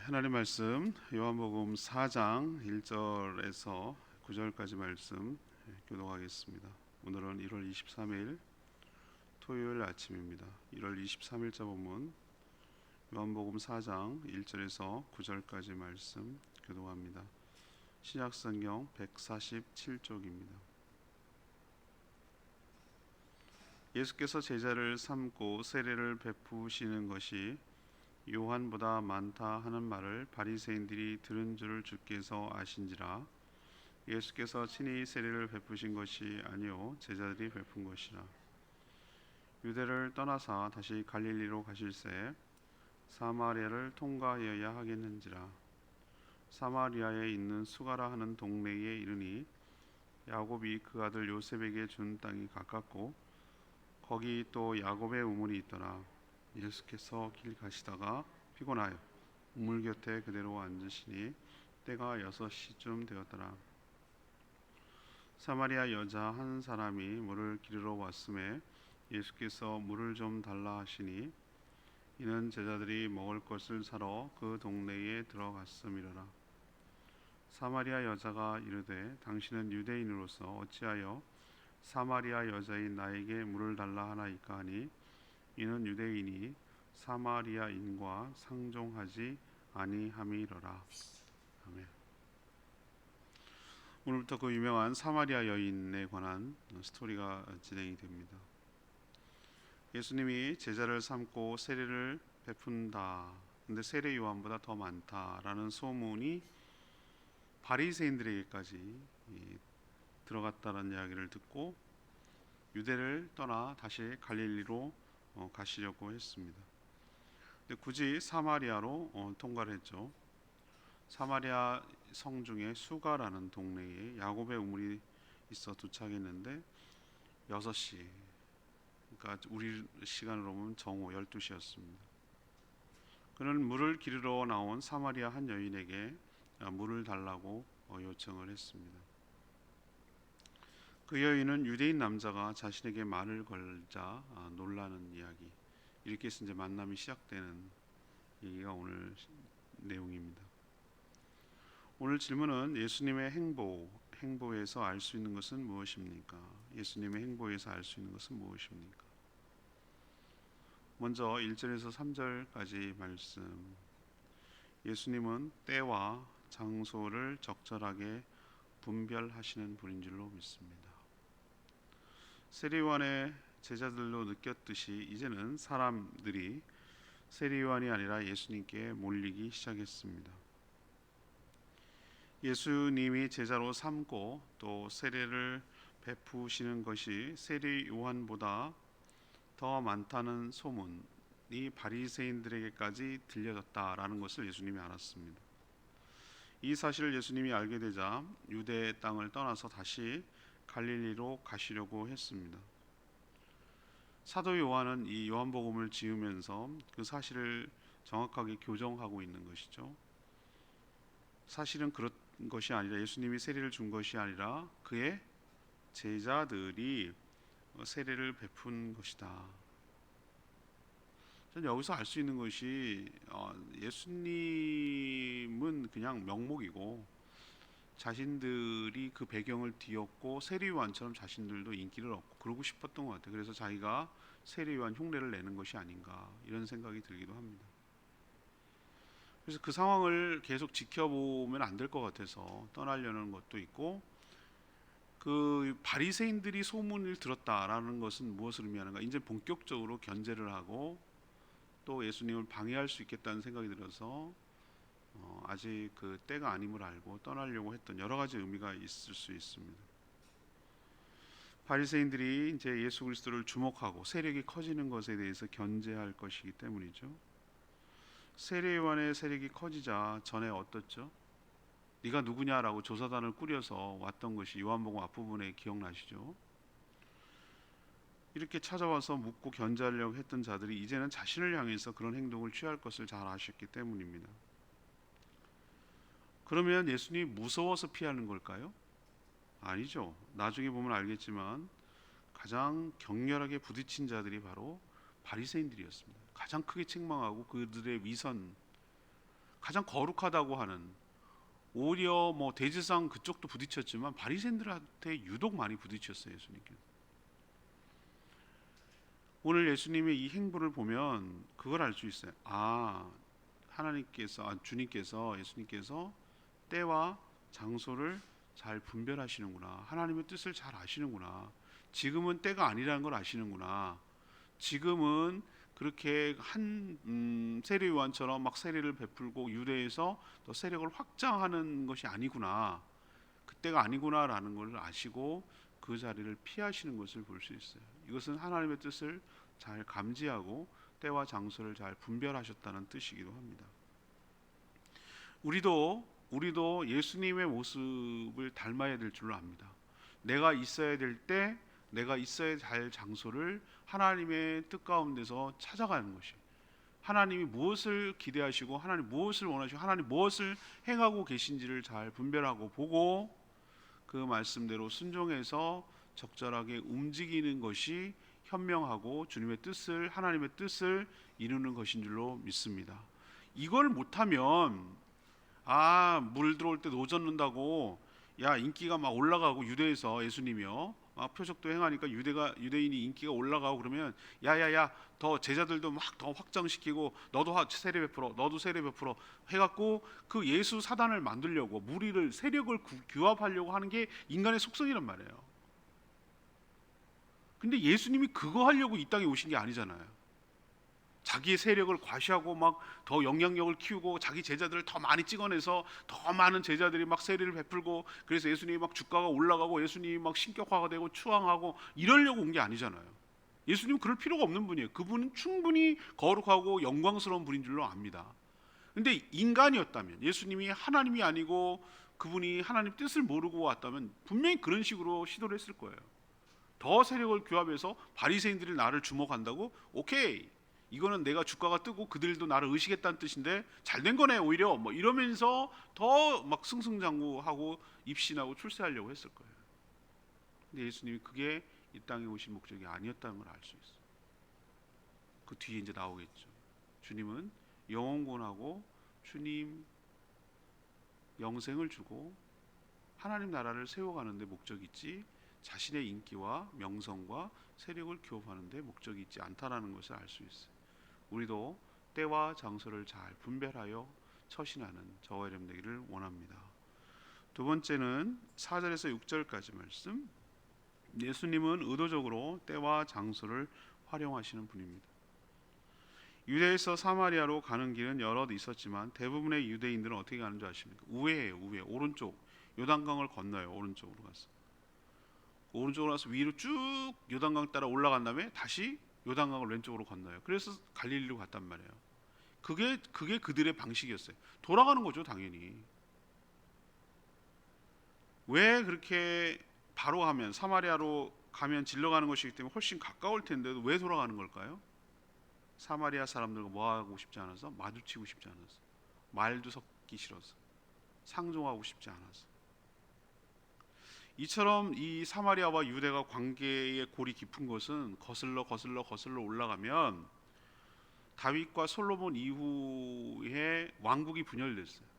하나님 말씀 요한복음 4장 1절에서 9절까지 말씀 교독하겠습니다. 오늘은 1월 23일 토요일 아침입니다. 1월 23일자 본문 요한복음 4장 1절에서 9절까지 말씀 교독합니다. 신약성경 147쪽입니다. 예수께서 제자를 삼고 세례를 베푸시는 것이 요한보다 많다 하는 말을 바리새인들이 들은 줄을 주께서 아신지라. 예수께서 친히 세례를 베푸신 것이 아니요 제자들이 베푼 것이라. 유대를 떠나사 다시 갈릴리로 가실새 사마리아를 통과하여야 하겠는지라. 사마리아에 있는 수가라 하는 동네에 이르니 야곱이 그 아들 요셉에게 준 땅이 가깝고 거기 또 야곱의 우물이 있더라. 예수께서 길 가시다가 피곤하여 우물 곁에 그대로 앉으시니 때가 6시쯤 되었더라. 사마리아 여자 한 사람이 물을 기르러 왔음에 예수께서 물을 좀 달라 하시니 이는 제자들이 먹을 것을 사러 그 동네에 들어갔음이로라. 사마리아 여자가 이르되 당신은 유대인으로서 어찌하여 사마리아 여자인 나에게 물을 달라 하나이까 하니 이는 유대인이 사마리아인과 상종하지 아니함이로라. 아멘. 오늘부터 그 유명한 사마리아 여인에 관한 스토리가 진행이 됩니다. 예수님이 제자를 삼고 세례를 베푼다. 근데 세례 요한보다 더 많다라는 소문이 바리새인들에게까지 들어갔다는 이야기를 듣고 유대를 떠나 다시 갈릴리로 가시려고 했습니다. 근데 굳이 사마리아로 통과를 했죠. 사마리아 성 중에 수가라는 동네에 야곱의 우물이 있어 도착했는데 6시, 그러니까 우리 시간으로 보면 정오 12시였습니다. 그는 물을 기르러 나온 사마리아 한 여인에게 물을 달라고 요청을 했습니다. 그 여인은 유대인 남자가 자신에게 말을 걸자 놀라는 이야기, 이렇게 해서 이제 만남이 시작되는 얘기가 오늘 내용입니다. 오늘 질문은 예수님의 행보에서 알 수 있는 것은 무엇입니까? 예수님의 행보에서 알 수 있는 것은 무엇입니까? 먼저 1절에서 3절까지 말씀. 예수님은 때와 장소를 적절하게 분별하시는 분인 줄로 믿습니다. 세례요한의 제자들도 느꼈듯이 이제는 사람들이 세례요한이 아니라 예수님께 몰리기 시작했습니다. 예수님이 제자로 삼고 또 세례를 베푸시는 것이 세례요한보다 더 많다는 소문이 바리새인들에게까지 들려졌다라는 것을 예수님이 알았습니다. 이 사실을 예수님이 알게 되자 유대 땅을 떠나서 다시 갈릴리로 가시려고 했습니다. 사도 요한은 이 요한복음을 지으면서 그 사실을 정확하게 교정하고 있는 것이죠. 사실은 그런 것이 아니라 예수님이 세례를 준 것이 아니라 그의 제자들이 세례를 베푼 것이다. 저는 여기서 알 수 있는 것이 예수님은 그냥 명목이고 자신들이 그 배경을 뒤엎고 세례요한처럼 자신들도 인기를 얻고 그러고 싶었던 것 같아요. 그래서 자기가 세례요한 흉내를 내는 것이 아닌가 이런 생각이 들기도 합니다. 그래서 그 상황을 계속 지켜보면 안 될 것 같아서 떠나려는 것도 있고, 그 바리새인들이 소문을 들었다라는 것은 무엇을 의미하는가? 이제 본격적으로 견제를 하고 또 예수님을 방해할 수 있겠다는 생각이 들어서 아직 그 때가 아님을 알고 떠나려고 했던 여러 가지 의미가 있을 수 있습니다. 바리새인들이 이제 예수 그리스도를 주목하고 세력이 커지는 것에 대해서 견제할 것이기 때문이죠. 세례 요한의 세력이 커지자 전에 어떻죠? 네가 누구냐라고 조사단을 꾸려서 왔던 것이 요한복음 앞부분에 기억나시죠? 이렇게 찾아와서 묻고 견제하려고 했던 자들이 이제는 자신을 향해서 그런 행동을 취할 것을 잘 아셨기 때문입니다. 그러면 예수님이 무서워서 피하는 걸까요? 아니죠. 나중에 보면 알겠지만 가장 격렬하게 부딪힌 자들이 바로 바리새인들이었습니다. 가장 크게 책망하고 그들의 위선, 가장 거룩하다고 하는, 오히려 뭐 대제사장 그쪽도 부딪혔지만 바리새인들한테 유독 많이 부딪혔어요, 예수님께서. 오늘 예수님의 이 행보를 보면 그걸 알 수 있어요. 주님께서, 예수님께서 때와 장소를 잘 분별하시는구나. 하나님의 뜻을 잘 아시는구나. 지금은 때가 아니라는 걸 아시는구나. 지금은 그렇게 세례 요한처럼 막 세례를 베풀고 유대에서 더 세력을 확장하는 것이 아니구나. 그때가 아니구나라는 것을 아시고 그 자리를 피하시는 것을 볼 수 있어요. 이것은 하나님의 뜻을 잘 감지하고 때와 장소를 잘 분별하셨다는 뜻이기도 합니다. 우리도 예수님의 모습을 닮아야 될 줄로 압니다. 내가 있어야 될 때, 내가 있어야 할 장소를 하나님의 뜻 가운데서 찾아가는 것이, 하나님이 무엇을 기대하시고 하나님 무엇을 원하시고 하나님 무엇을 행하고 계신지를 잘 분별하고 보고 그 말씀대로 순종해서 적절하게 움직이는 것이 현명하고 주님의 뜻을, 하나님의 뜻을 이루는 것인 줄로 믿습니다. 이걸 못하면 물 들어올 때 노젓는다고 인기가 막 올라가고, 유대에서 예수님이요 표적도 행하니까 유대인이 인기가 올라가고 그러면 더 제자들도 막 더 확장시키고 너도 세례 베풀어 해갖고 그 예수 사단을 만들려고, 무리를, 세력을 규합하려고 하는 게 인간의 속성이란 말이에요. 근데 예수님이 그거 하려고 이 땅에 오신 게 아니잖아요. 자기의 세력을 과시하고 막 더 영향력을 키우고 자기 제자들을 더 많이 찍어내서 더 많은 제자들이 막 세례를 베풀고, 그래서 예수님이 막 주가가 올라가고 예수님이 막 신격화가 되고 추앙하고 이러려고 온 게 아니잖아요. 예수님은 그럴 필요가 없는 분이에요. 그분은 충분히 거룩하고 영광스러운 분인 줄로 압니다. 근데 인간이었다면, 예수님이 하나님이 아니고 그분이 하나님 뜻을 모르고 왔다면 분명히 그런 식으로 시도를 했을 거예요. 더 세력을 규합해서 바리새인들이 나를 주목한다고? 오케이, 이거는 내가 주가가 뜨고 그들도 나를 의식했다는 뜻인데 잘된 거네 오히려, 뭐 이러면서 더 막 승승장구하고 입신하고 출세하려고 했을 거예요. 근데 예수님이 그게 이 땅에 오신 목적이 아니었다는 걸 알 수 있어요. 그 뒤에 이제 나오겠죠. 주님은 영원권하고 주님 영생을 주고 하나님 나라를 세워가는 데 목적이 있지, 자신의 인기와 명성과 세력을 규합하는 데 목적이 있지 않다라는 것을 알 수 있어요. 우리도 때와 장소를 잘 분별하여 처신하는 저와 여러분 되기를 원합니다. 두 번째는 4절에서 6절까지 말씀. 예수님은 의도적으로 때와 장소를 활용하시는 분입니다. 유대에서 사마리아로 가는 길은 여럿 있었지만 대부분의 유대인들은 어떻게 가는 줄 아십니까? 우회예요. 우회. 오른쪽 요단강을 건너요. 오른쪽으로 가서 위로 쭉 요단강 따라 올라간 다음에 다시 요단강을 왼쪽으로 건너요. 그래서 갈릴리로 갔단 말이에요. 그게 그들의 방식이었어요. 돌아가는 거죠, 당연히. 왜 그렇게 바로 가면, 사마리아로 가면 질러가는 것이기 때문에 훨씬 가까울 텐데도 왜 돌아가는 걸까요? 사마리아 사람들과 뭐 하고 싶지 않아서, 마주치고 싶지 않아서, 말도 섞기 싫어서, 상종하고 싶지 않아서. 이처럼 이 사마리아와 유대가 관계의 골이 깊은 것은 거슬러 올라가면 다윗과 솔로몬 이후에 왕국이 분열됐어요.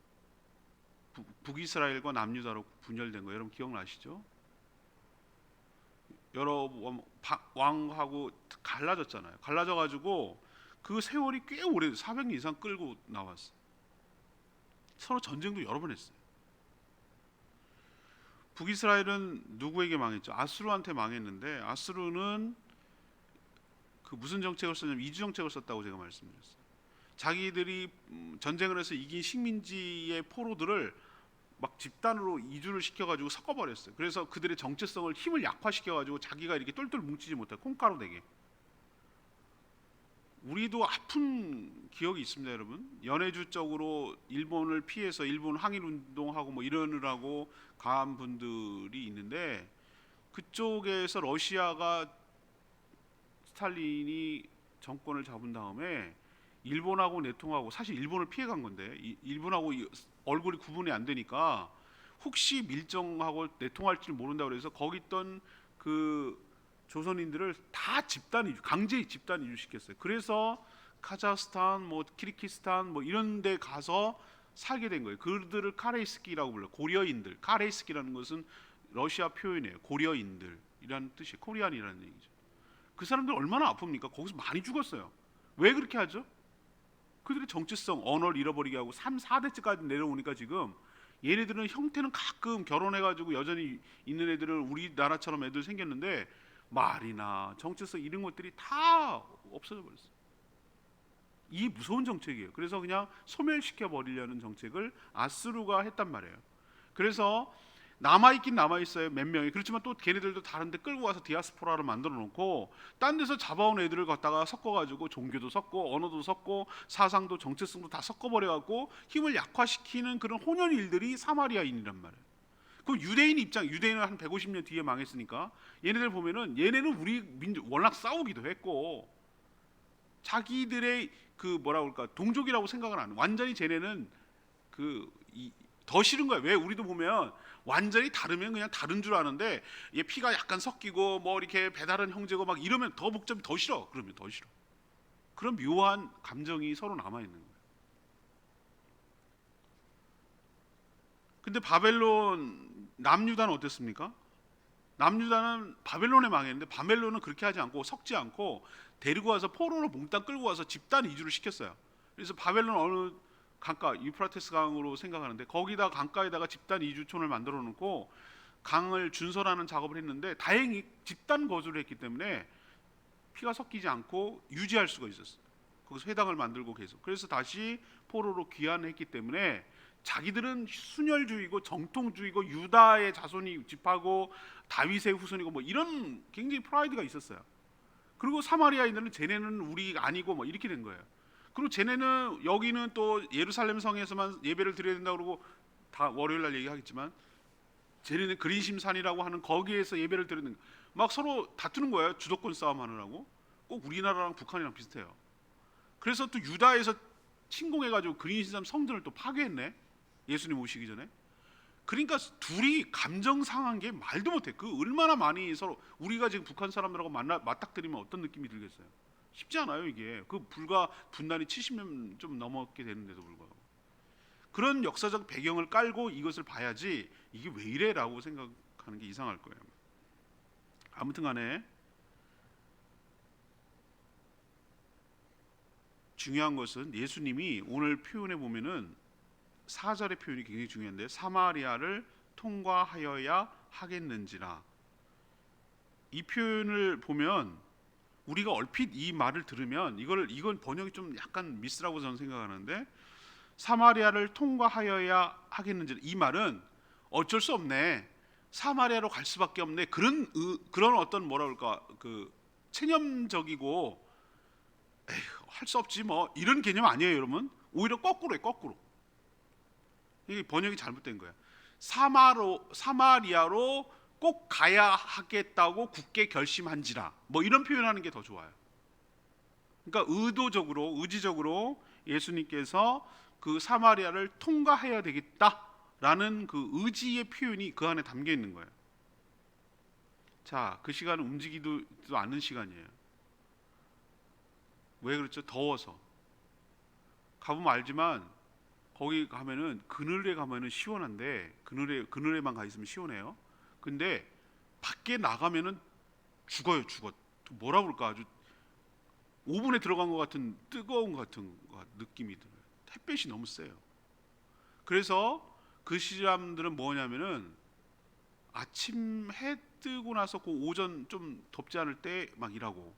북이스라엘과 남유다로 분열된 거 여러분 기억나시죠? 여러 왕하고 갈라졌잖아요. 갈라져가지고 그 세월이 꽤 오래, 400년 이상 끌고 나왔어요. 서로 전쟁도 여러 번 했어요. 북이스라엘은 누구에게 망했죠? 아수르한테 망했는데, 아수르는 그 무슨 정책을 썼냐면 이주 정책을 썼다고 제가 말씀드렸어요. 자기들이 전쟁을 해서 이긴 식민지의 포로들을 막 집단으로 이주를 시켜가지고 섞어버렸어요. 그래서 그들의 정체성을, 힘을 약화시켜가지고 자기가 이렇게 똘똘 뭉치지 못해 콩가루 되게. 우리도 아픈 기억이 있습니다, 여러분. 연해주 쪽으로 일본을 피해서 일본 항일운동하고 뭐 이러느라고 간 분들이 있는데, 그쪽에서 러시아가, 스탈린이 정권을 잡은 다음에 일본하고 내통하고, 사실 일본을 피해간 건데 일본하고 얼굴이 구분이 안 되니까 혹시 밀정하고 내통할지 모른다고 그래서 거기 있던 그 조선인들을 다 강제 집단 이주시켰어요. 그래서 카자흐스탄, 뭐 키르기스탄 뭐 이런 데 가서 살게 된 거예요. 그들을 카레이스키라고 불러요. 고려인들. 카레이스키라는 것은 러시아 표현이에요. 고려인들이라는 뜻이에요. 코리안이라는 얘기죠. 그 사람들 얼마나 아픕니까? 거기서 많이 죽었어요. 왜 그렇게 하죠? 그들의 정체성, 언어를 잃어버리게 하고 3, 4대째까지 내려오니까 지금 얘네들은 형태는 가끔 결혼해가지고 여전히 있는 애들은 우리나라처럼 애들 생겼는데 말이나 정체성 이런 것들이 다 없어져 버렸어요. 이 무서운 정책이에요. 그래서 그냥 소멸시켜 버리려는 정책을 아스루가 했단 말이에요. 그래서 남아있긴 남아있어요, 몇 명이. 그렇지만 또 걔네들도 다른 데 끌고 와서 디아스포라를 만들어 놓고 딴 데서 잡아온 애들을 갖다가 섞어가지고 종교도 섞고 언어도 섞고 사상도 정체성도 다 섞어버려갖고 힘을 약화시키는 그런 혼연 일들이 사마리아인이란 말이에요. 그럼 유대인 입장, 유대인은 한 150년 뒤에 망했으니까 얘네들 보면은 얘네는 우리 민족 워낙 싸우기도 했고 자기들의 그 뭐라 그럴까 동족이라고 생각을 안 해요. 완전히 쟤네는 더 싫은 거야. 왜? 우리도 보면 완전히 다르면 그냥 다른 줄 아는데 얘 피가 약간 섞이고 뭐 이렇게 배다른 형제고 막 이러면 더 복잡이 더 싫어. 그러면 더 싫어. 그런 묘한 감정이 서로 남아 있는 거예요. 근데 바벨론 남유다는 어땠습니까? 남유다는 바벨론에 망했는데 바벨론은 그렇게 하지 않고 섞지 않고 데리고 와서 포로로 몽땅 끌고 와서 집단 이주를 시켰어요. 그래서 바벨론 어느 강가 유프라테스 강으로 생각하는데 거기다 강가에다가 집단 이주촌을 만들어 놓고 강을 준설하는 작업을 했는데 다행히 집단 거주를 했기 때문에 피가 섞이지 않고 유지할 수가 있었어요. 거기서 회당을 만들고 계속. 그래서 다시 포로로 귀환했기 때문에 자기들은 순혈주의고 정통주의고 유다의 자손이 집하고 다윗의 후손이고 뭐 이런 굉장히 프라이드가 있었어요. 그리고 사마리아인들은 쟤네는 우리 아니고 뭐 이렇게 된 거예요. 그리고 쟤네는 여기는 또 예루살렘 성에서만 예배를 드려야 된다고 그러고 다 월요일 날 얘기하겠지만 쟤네는 그린심산이라고 하는 거기에서 예배를 드리는 막 서로 다투는 거예요. 주도권 싸움 하느라고. 꼭 우리나라랑 북한이랑 비슷해요. 그래서 또 유다에서 침공해가지고 그린심산 성전을 또 파괴했네. 예수님 오시기 전에. 그러니까 둘이 감정 상한 게 말도 못해. 그 얼마나 많이 서로 우리가 지금 북한 사람들하고 맞닥뜨리면 어떤 느낌이 들겠어요? 쉽지 않아요 이게. 그 불과 분단이 70년 좀 넘었게 되는데도 불구하고 그런 역사적 배경을 깔고 이것을 봐야지 이게 왜 이래라고 생각하는 게 이상할 거예요. 아무튼간에 중요한 것은 예수님이 오늘 표현에 보면은 4절의 표현이 굉장히 중요한데 사마리아를 통과하여야 하겠는지라. 이 표현을 보면 우리가 얼핏 이 말을 들으면 이건 번역이 좀 약간 미스라고 저는 생각하는데 사마리아를 통과하여야 하겠는지 이 말은 어쩔 수 없네. 사마리아로 갈 수밖에 없네. 그런 어떤 뭐라 그럴까 그 체념적이고 할 수 없지 뭐 이런 개념 아니에요, 여러분. 오히려 거꾸로예요, 거꾸로. 이게 번역이 잘못된 거야. 사마리아로 꼭 가야 하겠다고 굳게 결심한지라. 뭐 이런 표현하는 게 더 좋아요. 그러니까 의지적으로 예수님께서 그 사마리아를 통과해야 되겠다라는 그 의지의 표현이 그 안에 담겨 있는 거예요. 자, 그 시간은 움직이지도 않는 시간이에요. 왜 그렇죠? 더워서. 가보면 알지만 거기 가면은 그늘에 가면은 시원한데 그늘에만 가 있으면 시원해요. 근데 밖에 나가면은 죽어. 뭐라 그럴까 아주 오븐에 들어간 것 같은 뜨거운 것 같은 느낌이 들어요. 햇볕이 너무 세요. 그래서 그 사람들은 뭐냐면은 아침 해 뜨고 나서 그 오전 좀 덥지 않을 때 막 일하고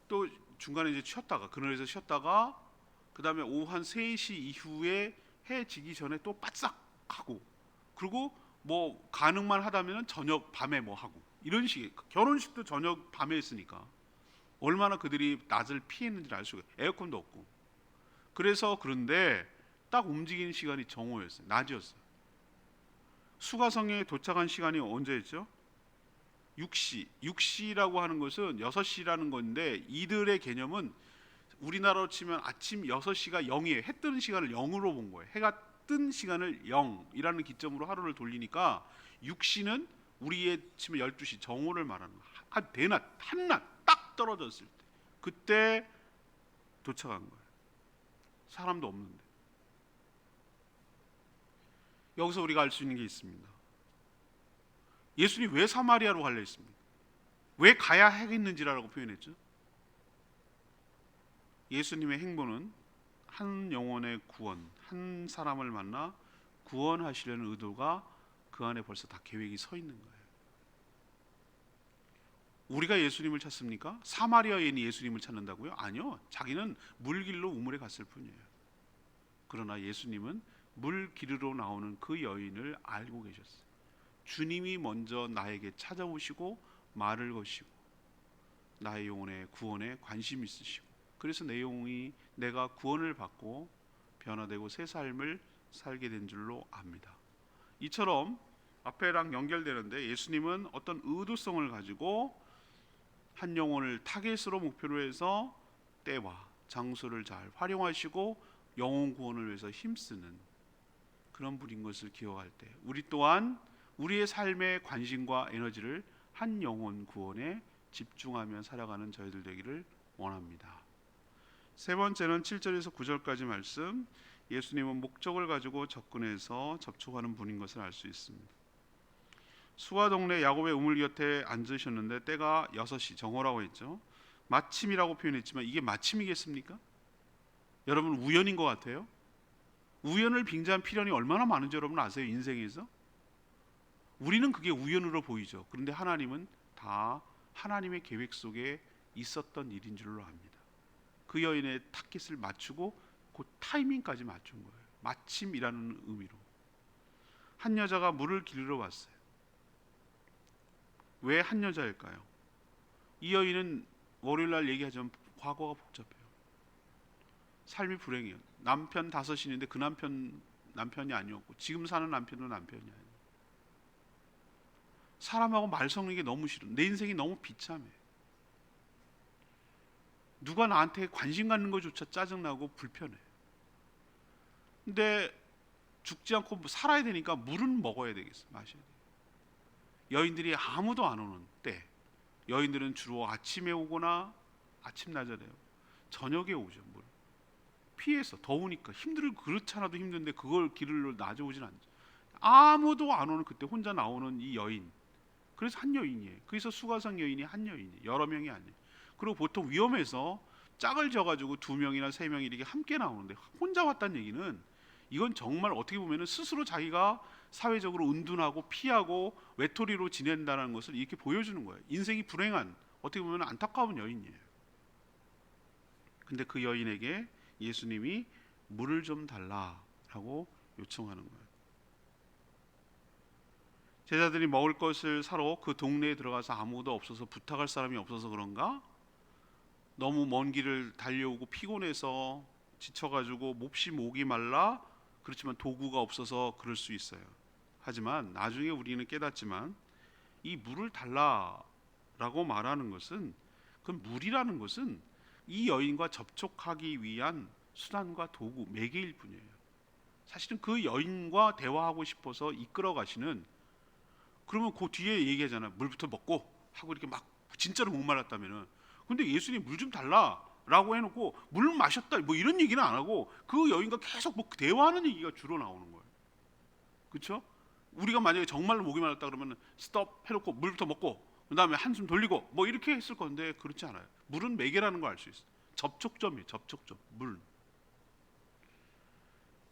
또 중간에 이제 쉬었다가 그늘에서 쉬었다가 그 다음에 오후 한 3시 이후에 해 지기 전에 또 바싹 하고 그리고 뭐 가능만 하다면 저녁 밤에 뭐 하고 이런 식의 결혼식도 저녁 밤에 했으니까 얼마나 그들이 낮을 피했는지 알 수가 에어컨도 없고 그래서 그런데 딱 움직이는 시간이 정오였어요. 낮이었어요. 수가성에 도착한 시간이 언제였죠? 6시라고 하는 것은 6시라는 건데 이들의 개념은 우리나라로 치면 아침 6시가 0이에요. 해 뜨는 시간을 0으로 본 거예요. 해가 뜬 시간을 0이라는 기점으로 하루를 돌리니까 6시는 우리의 치면 12시 정오를 말하는 거예요. 대낮, 한낮 딱 떨어졌을 때 그때 도착한 거예요. 사람도 없는데. 여기서 우리가 알 수 있는 게 있습니다. 예수님이 왜 사마리아로 가려 했습니까? 왜 가야 하겠는지라고 표현했죠. 예수님의 행보는 한 영혼의 구원, 한 사람을 만나 구원하시려는 의도가 그 안에 벌써 다 계획이 서 있는 거예요. 우리가 예수님을 찾습니까? 사마리아 여인이 예수님을 찾는다고요? 아니요. 자기는 물길로 우물에 갔을 뿐이에요. 그러나 예수님은 물길으로 나오는 그 여인을 알고 계셨어요. 주님이 먼저 나에게 찾아오시고 말을 거시고 나의 영혼의 구원에 관심 있으시고, 그래서 내 영혼이 내가 구원을 받고 변화되고 새 삶을 살게 된 줄로 압니다. 이처럼 앞에랑 연결되는데, 예수님은 어떤 의도성을 가지고 한 영혼을 타겟으로 목표로 해서 때와 장소를 잘 활용하시고 영혼 구원을 위해서 힘쓰는 그런 분인 것을 기억할 때, 우리 또한 우리의 삶의 관심과 에너지를 한 영혼 구원에 집중하며 살아가는 저희들 되기를 원합니다. 세 번째는 7절에서 9절까지 말씀, 예수님은 목적을 가지고 접근해서 접촉하는 분인 것을 알 수 있습니다. 수아 동네 야곱의 우물 곁에 앉으셨는데 때가 6시, 정오라고 했죠. 마침이라고 표현했지만 이게 마침이겠습니까? 여러분, 우연인 것 같아요? 우연을 빙자한 필연이 얼마나 많은지 여러분 아세요? 인생에서 우리는 그게 우연으로 보이죠. 그런데 하나님은 다 하나님의 계획 속에 있었던 일인 줄로 압니다. 그 여인의 타깃을 맞추고 그 타이밍까지 맞춘 거예요. 마침이라는 의미로. 한 여자가 물을 길러 왔어요. 왜 한 여자일까요? 이 여인은 월요일날 얘기하자면 과거가 복잡해요. 삶이 불행해요. 남편 5인인데 그 남편이 아니었고, 지금 사는 남편도 남편이 아니에요. 사람하고 말 섞는 게 너무 싫어. 내 인생이 너무 비참해. 누가 나한테 관심 갖는 것조차 짜증나고 불편해. 근데 죽지 않고 살아야 되니까 물은 먹어야 되겠어. 마셔야 돼. 여인들이 아무도 안 오는 때, 여인들은 주로 아침에 오거나 아침 낮에 저녁에 오죠. 물 피해서, 더우니까 그렇잖아도 힘든데 그걸 길을 낮에 오진 않죠. 아무도 안 오는 그때 혼자 나오는 이 여인, 그래서 한 여인이에요. 그래서 수가성 여인이 한 여인이에요. 여러 명이 아니에요. 그리고 보통 위험해서 짝을 져가지고 2명이나 3명이 이렇게 함께 나오는데 혼자 왔다는 얘기는, 이건 정말 어떻게 보면 스스로 자기가 사회적으로 은둔하고 피하고 외톨이로 지낸다는 것을 이렇게 보여주는 거예요. 인생이 불행한, 어떻게 보면 안타까운 여인이에요. 근데 그 여인에게 예수님이 물을 좀 달라라고 요청하는 거예요. 제자들이 먹을 것을 사러 그 동네에 들어가서 아무도 없어서, 부탁할 사람이 없어서 그런가? 너무 먼 길을 달려오고 피곤해서 지쳐가지고 몹시 목이 말라, 그렇지만 도구가 없어서 그럴 수 있어요. 하지만 나중에 우리는 깨닫지만 이 물을 달라라고 말하는 것은, 그 물이라는 것은 이 여인과 접촉하기 위한 수단과 도구, 매개일 뿐이에요. 사실은 그 여인과 대화하고 싶어서 이끌어 가시는, 그러면 그 뒤에 얘기하잖아요. 물부터 먹고 하고 이렇게 막 진짜로 목말랐다면은. 근데 예수님 물 좀 달라라고 해놓고 물 마셨다 뭐 이런 얘기는 안 하고 그 여인과 계속 뭐 대화하는 얘기가 주로 나오는 거예요. 그렇죠? 우리가 만약에 정말로 목이 말랐다 그러면 스톱 해놓고 물부터 먹고 그다음에 한숨 돌리고 뭐 이렇게 했을 건데, 그렇지 않아요. 물은 매개라는 걸 알 수 있어요. 접촉점이에요. 접촉점. 물.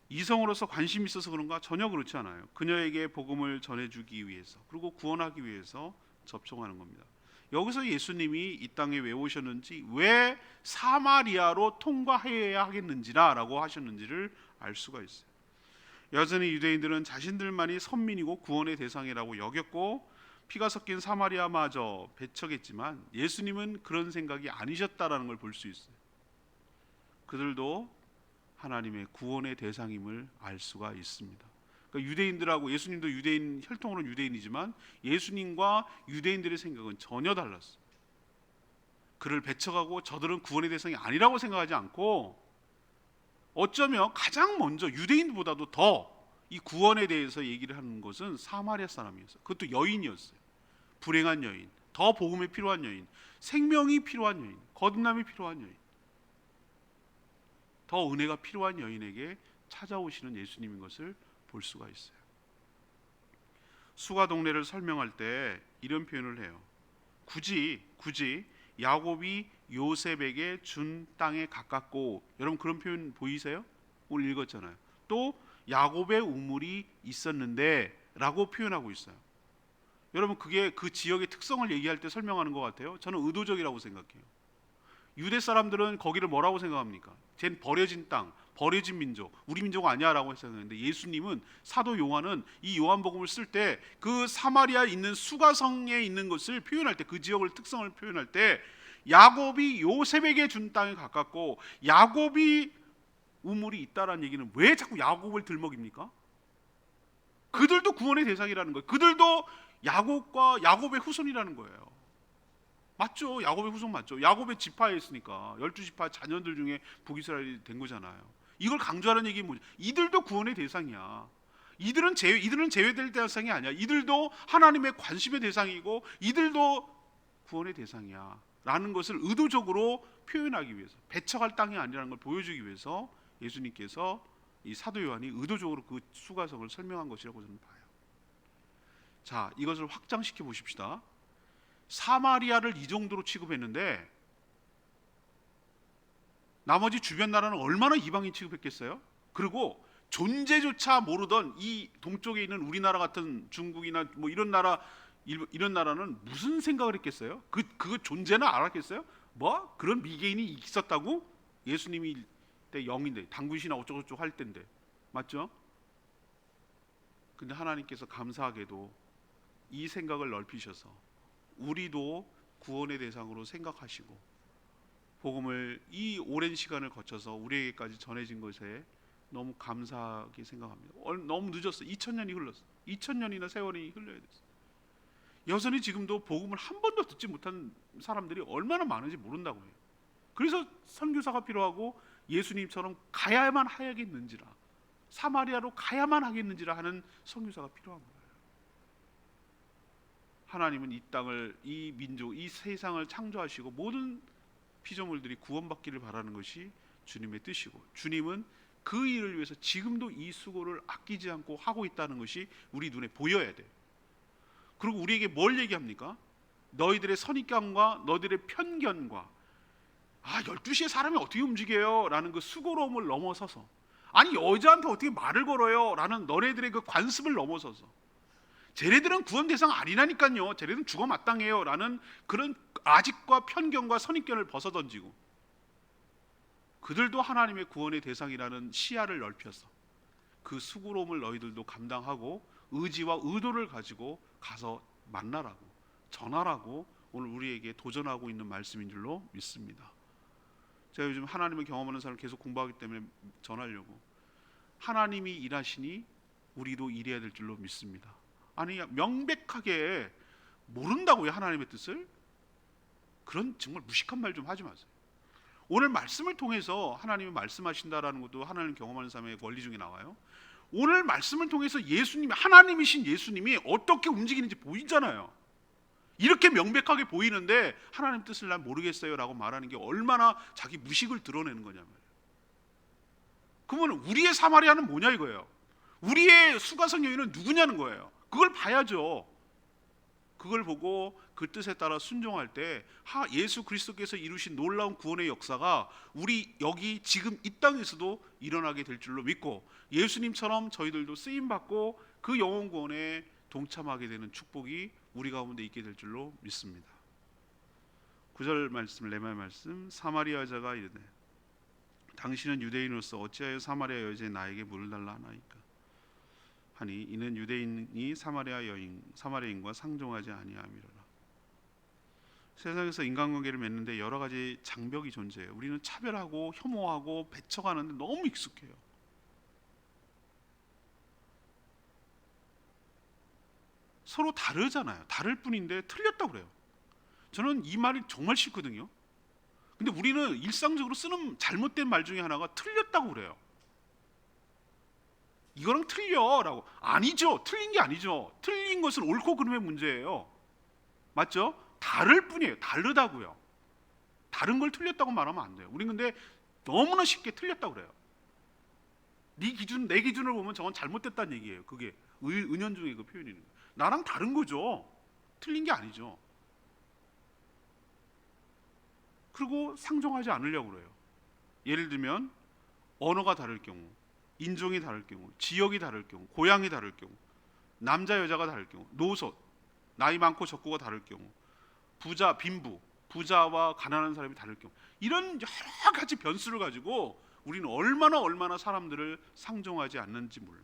이성으로서 관심이 있어서 그런가? 전혀 그렇지 않아요. 그녀에게 복음을 전해주기 위해서, 그리고 구원하기 위해서 접촉하는 겁니다. 여기서 예수님이 이 땅에 왜 오셨는지, 왜 사마리아로 통과해야 하겠는지라고 하셨는지를 알 수가 있어요. 여전히 유대인들은 자신들만이 선민이고 구원의 대상이라고 여겼고 피가 섞인 사마리아마저 배척했지만, 예수님은 그런 생각이 아니셨다라는 걸 볼 수 있어요. 그들도 하나님의 구원의 대상임을 알 수가 있습니다. 그러니까 유대인들하고, 예수님도 유대인, 혈통으로는 유대인이지만 예수님과 유대인들의 생각은 전혀 달랐어요. 그를 배척하고 저들은 구원의 대상이 아니라고 생각하지 않고, 어쩌면 가장 먼저 유대인보다도 더 이 구원에 대해서 얘기를 하는 것은 사마리아 사람이었어요. 그것도 여인이었어요. 불행한 여인, 더 복음이 필요한 여인, 생명이 필요한 여인, 거듭남이 필요한 여인. 더 은혜가 필요한 여인에게 찾아오시는 예수님인 것을 볼 수가 있어요. 수가 동네를 설명할 때 이런 표현을 해요. 굳이 야곱이 요셉에게 준 땅에 가깝고, 여러분 그런 표현 보이세요? 오늘 읽었잖아요. 또 야곱의 우물이 있었는데 라고 표현하고 있어요. 여러분 그게 그 지역의 특성을 얘기할 때 설명하는 것 같아요? 저는 의도적이라고 생각해요. 유대 사람들은 거기를 뭐라고 생각합니까? 쟨 버려진 땅, 버려진 민족, 우리 민족 아니야 라고 생각했는데, 예수님은, 사도 요한은 이 요한복음을 쓸 때 그 사마리아에 있는 수가성에 있는 것을 표현할 때, 그 지역의 특성을 표현할 때 야곱이 요셉에게 준 땅에 가깝고 야곱이 우물이 있다라는 얘기는 왜 자꾸 야곱을 들먹입니까? 그들도 구원의 대상이라는 거예요. 그들도 야곱과 야곱의 후손이라는 거예요. 맞죠? 야곱의 후손 맞죠? 야곱의 지파에 있으니까 12지파 자녀들 중에 북이스라엘이 된 거잖아요. 이걸 강조하는 얘기는 뭐죠? 이들도 구원의 대상이야. 이들은 제외될 대상이 아니야. 이들도 하나님의 관심의 대상이고 이들도 구원의 대상이야 라는 것을 의도적으로 표현하기 위해서, 배척할 땅이 아니라는 걸 보여주기 위해서 예수님께서, 이 사도 요한이 의도적으로 그 수가성을 설명한 것이라고 저는 봐요. 자, 이것을 확장시켜 보십시다. 사마리아를 이 정도로 취급했는데 나머지 주변 나라는 얼마나 이방인 취급했겠어요? 그리고 존재조차 모르던 이 동쪽에 있는 우리나라 같은 중국이나 뭐 이런 나라는 무슨 생각을 했겠어요? 그 존재는 알았겠어요? 뭐 그런 미개인이 있었다고? 예수님이 때 영인데 당군이나 어쩌고저쩌고 할 때인데, 맞죠? 근데 하나님께서 감사하게도 이 생각을 넓히셔서 우리도 구원의 대상으로 생각하시고 복음을 이 오랜 시간을 거쳐서 우리에게까지 전해진 것에 너무 감사하게 생각합니다. 너무 늦었어. 2000년이 흘렀어. 2000년이나 세월이 흘러야 됐어. 여전히 지금도 복음을 한 번도 듣지 못한 사람들이 얼마나 많은지 모른다고 해요. 그래서 선교사가 필요하고 예수님처럼 가야만 하겠는지라, 사마리아로 가야만 하겠는지라 하는 선교사가 필요한 거예요. 하나님은 이 땅을, 이 민족, 이 세상을 창조하시고 모든 피조물들이 구원받기를 바라는 것이 주님의 뜻이고, 주님은 그 일을 위해서 지금도 이 수고를 아끼지 않고 하고 있다는 것이 우리 눈에 보여야 돼요. 그리고 우리에게 뭘 얘기합니까? 너희들의 선입견과 너희들의 편견과 12시에 사람이 어떻게 움직여요? 라는 그 수고로움을 넘어서서, 아니 여자한테 어떻게 말을 걸어요? 라는 너네들의 그 관습을 넘어서서, 쟤네들은 구원 대상 아니라니까요, 쟤네들은 죽어 마땅해요 라는 그런 아직과 편견과 선입견을 벗어던지고, 그들도 하나님의 구원의 대상이라는 시야를 넓혀서 그 수고로움을 너희들도 감당하고 의지와 의도를 가지고 가서 만나라고, 전하라고 오늘 우리에게 도전하고 있는 말씀인 줄로 믿습니다. 제가 요즘 하나님을 경험하는 사람을 계속 공부하기 때문에 전하려고, 하나님이 일하시니 우리도 일해야 될 줄로 믿습니다. 아니 명백하게 모른다고요, 하나님의 뜻을? 그런 정말 무식한 말 좀 하지 마세요. 오늘 말씀을 통해서 하나님이 말씀하신다라는 것도 하나님을 경험하는 사람의 원리 중에 나와요. 오늘 말씀을 통해서 예수님이, 하나님이신 예수님이 어떻게 움직이는지 보이잖아요. 이렇게 명백하게 보이는데 하나님 뜻을 난 모르겠어요 라고 말하는 게 얼마나 자기 무식을 드러내는 거냐면, 그러면 우리의 사마리아는 뭐냐 이거예요. 우리의 수가성 여인은 누구냐는 거예요. 그걸 봐야죠. 그걸 보고 그 뜻에 따라 순종할 때 예수 그리스도께서 이루신 놀라운 구원의 역사가 우리 여기 지금 이 땅에서도 일어나게 될 줄로 믿고, 예수님처럼 저희들도 쓰임받고 그 영혼 구원에 동참하게 되는 축복이 우리 가운데 있게 될 줄로 믿습니다. 9절 말씀, 레마의 말씀, 사마리아 여자가 이르되 당신은 유대인으로서 어찌하여 사마리아 여자의 나에게 물을 달라 하나이까 하니 이는 유대인이 사마리아인과 상종하지 아니함이로라. 세상에서 인간관계를 맺는데 여러 가지 장벽이 존재해요. 우리는 차별하고 혐오하고 배척하는데 너무 익숙해요. 서로 다르잖아요. 다를 뿐인데 틀렸다고 그래요. 저는 이 말이 정말 싫거든요. 근데 우리는 일상적으로 쓰는 잘못된 말 중에 하나가 틀렸다고 그래요. 이거랑 틀려라고. 아니죠. 틀린 게 아니죠. 틀린 것은 옳고 그름의 문제예요. 맞죠? 다를 뿐이에요. 다르다고요. 다른 걸 틀렸다고 말하면 안 돼요. 우리 근데 너무나 쉽게 틀렸다고 그래요. 네 기준, 내 기준을 보면 저건 잘못됐다는 얘기예요. 그게 은연중에 그 표현이 있는 거예요. 나랑 다른 거죠. 틀린 게 아니죠. 그리고 상종하지 않으려고 그래요. 예를 들면 언어가 다를 경우, 인종이 다를 경우, 지역이 다를 경우, 고향이 다를 경우, 남자 여자가 다를 경우, 노소, 나이 많고 적고가 다를 경우, 부자 빈부, 부자와 가난한 사람이 다를 경우, 이런 여러 가지 변수를 가지고 우리는 얼마나 사람들을 상종하지 않는지 몰라요.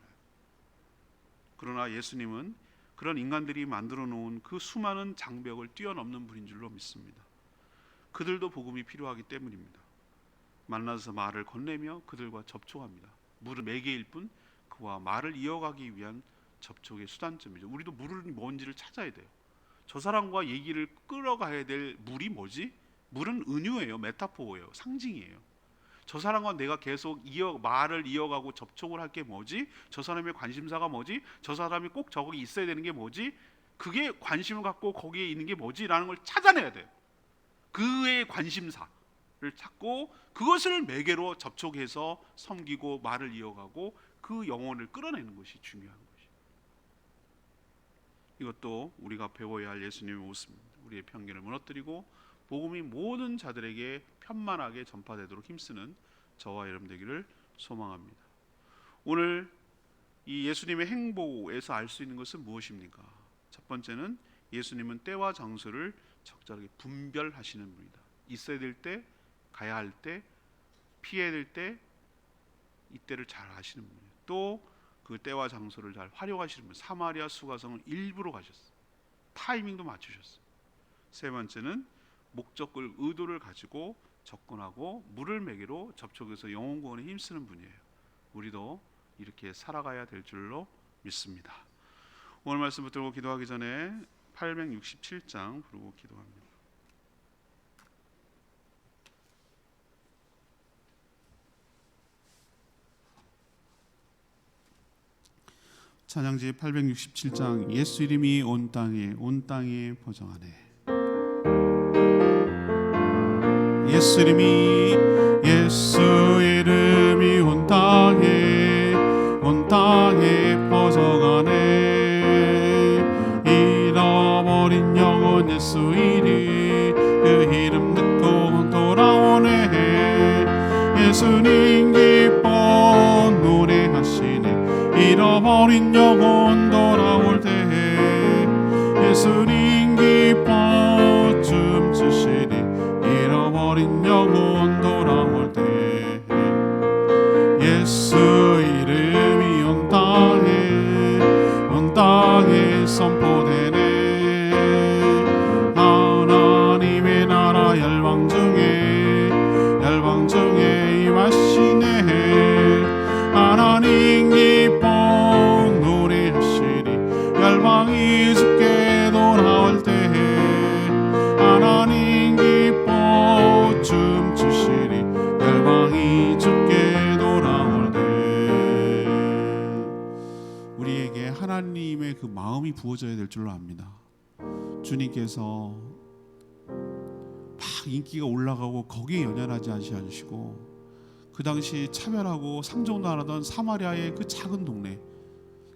그러나 예수님은 그런 인간들이 만들어 놓은 그 수많은 장벽을 뛰어넘는 분인 줄로 믿습니다. 그들도 복음이 필요하기 때문입니다. 만나서 말을 건네며 그들과 접촉합니다. 물을 매개일 뿐 그와 말을 이어가기 위한 접촉의 수단점이죠. 우리도 물은 뭔지를 찾아야 돼요. 저 사람과 얘기를 끌어가야 될 물이 뭐지? 물은 은유예요. 메타포예요. 상징이에요. 저 사람과 내가 계속 말을 이어가고 접촉을 할 게 뭐지? 저 사람의 관심사가 뭐지? 저 사람이 꼭 저기 있어야 되는 게 뭐지? 그게 관심을 갖고 거기에 있는 게 뭐지? 라는 걸 찾아내야 돼요. 그의 관심사를 찾고 그것을 매개로 접촉해서 섬기고 말을 이어가고 그 영혼을 끌어내는 것이 중요한 것이에요. 이것도 우리가 배워야 할 예수님의 모습입니다. 우리의 편견을 무너뜨리고 복음이 모든 자들에게 편만하게 전파되도록 힘쓰는 저와 여러분 되기를 소망합니다. 오늘 이 예수님의 행보에서 알 수 있는 것은 무엇입니까? 첫 번째는 예수님은 때와 장소를 적절하게 분별하시는 분이다. 있어야 될 때, 가야 할 때, 피해야 될 때, 이때를 잘 아시는 분이에요. 또 그 때와 장소를 잘 활용하시는 분. 사마리아 수가성을 일부러 가셨어요. 타이밍도 맞추셨어요. 세 번째는 목적을 의도를 가지고 접근하고 물을 매개로 접촉해서 영혼 구원에 힘쓰는 분이에요. 우리도 이렇게 살아가야 될 줄로 믿습니다. 오늘 말씀 붙들고 기도하기 전에 867장 부르고 기도합니다. 찬양지 867장 예수 이름이 온 땅에 보정하네. 예수 이름이 온 땅에 보정하네. 잃어버린 영혼 예수 이름 그 이름 듣고 돌아오네. 예수님 기뻐 노래하시네. 잃어버린 영혼 돌아올 때 예수님 기뻐 춤추시니. 잃어버린 영혼 돌아올 때 예수 이름이 온 땅에 선포되네. 하나님의 나라 열방 중에 임하시네. 하나님 기뻐 노래하시니. 열방이 주께 돌아올 때 하나님 기뻐 춤추시니. 열방이 주께 돌아올 때 우리에게 하나님의 그 마음이 부어져야 될 줄로 압니다. 주님께서 막 인기가 올라가고 거기에 연연하지 않으시고 그 당시 차별하고 상종도 안 하던 사마리아의 그 작은 동네,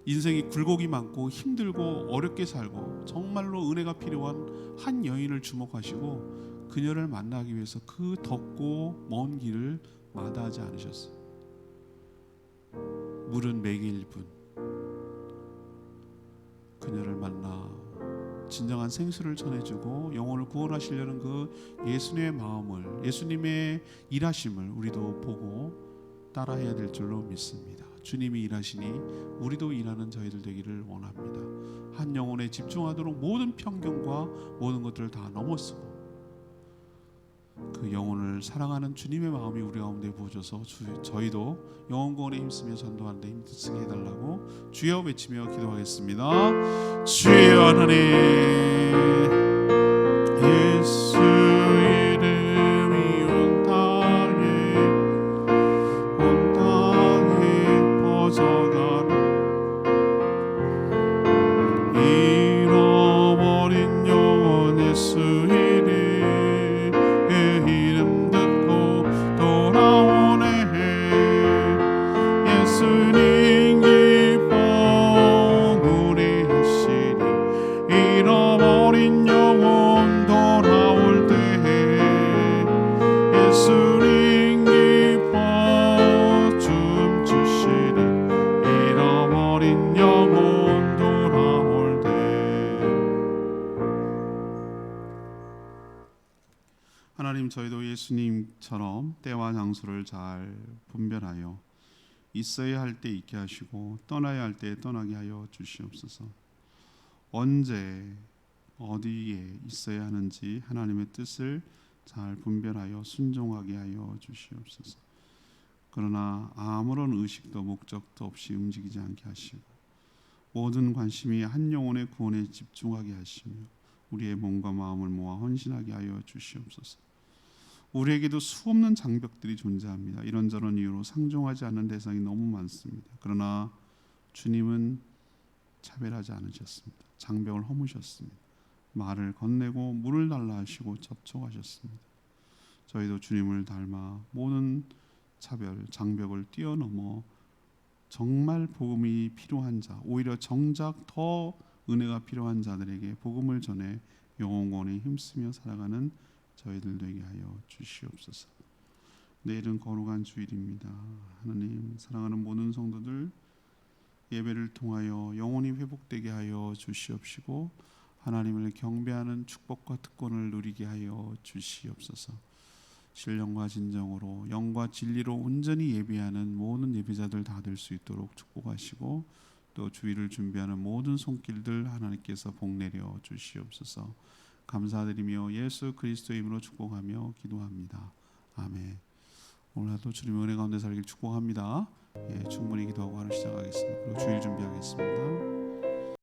인생이 굴곡이 많고 힘들고 어렵게 살고 정말로 은혜가 필요한 한 여인을 주목하시고 그녀를 만나기 위해서 그 덥고 먼 길을 마다하지 않으셨어요. 물은 매개일 뿐 그녀를 만나 진정한 생수를 전해주고 영혼을 구원하시려는 그 예수님의 마음을, 예수님의 일하심을 우리도 보고 따라해야 될 줄로 믿습니다. 주님이 일하시니 우리도 일하는 저희들 되기를 원합니다. 한 영혼에 집중하도록 모든 편견과 모든 것들을 다 넘어서고 그 영혼을 사랑하는 주님의 마음이 우리 가운데 부어져서 저희도 영혼 구원에 힘쓰며 전도하는 데 힘쓰게 해달라고 주여 외치며 기도하겠습니다. 주여 하나님, 예수 이름이 온 땅에 퍼져가는 잃어버린 영혼 예수 이름 듣고 돌아오 저희도 예수님처럼 때와 장소를 잘 분별하여 있어야 할 때 있게 하시고 떠나야 할 때 떠나게 하여 주시옵소서. 언제 어디에 있어야 하는지 하나님의 뜻을 잘 분별하여 순종하게 하여 주시옵소서. 그러나 아무런 의식도 목적도 없이 움직이지 않게 하시고 모든 관심이 한 영혼의 구원에 집중하게 하시며 우리의 몸과 마음을 모아 헌신하게 하여 주시옵소서. 우리에게도 수없는 장벽들이 존재합니다. 이런저런 이유로 상종하지 않는 대상이 너무 많습니다. 그러나 주님은 차별하지 않으셨습니다. 장벽을 허무셨습니다. 말을 건네고 물을 달라 하시고 접촉하셨습니다. 저희도 주님을 닮아 모든 차별, 장벽을 뛰어넘어 정말 복음이 필요한 자, 오히려 정작 더 은혜가 필요한 자들에게 복음을 전해 영원히 힘쓰며 살아가는 저희들 되게 하여 주시옵소서. 내일은 거룩한 주일입니다. 하나님, 사랑하는 모든 성도들 예배를 통하여 영혼이 회복되게 하여 주시옵시고 하나님을 경배하는 축복과 특권을 누리게 하여 주시옵소서. 신령과 진정으로 영과 진리로 온전히 예배하는 모든 예배자들 다 될 수 있도록 축복하시고 또 주일을 준비하는 모든 손길들 하나님께서 복내려 주시옵소서. 감사드리며 예수 그리스도의 이름으로 축복하며 기도합니다. 아멘. 오늘 하루도 주님의 은혜 가운데 살길 축복합니다. 충분히 기도하고 하루 시작하겠습니다. 그리고 주일 준비하겠습니다.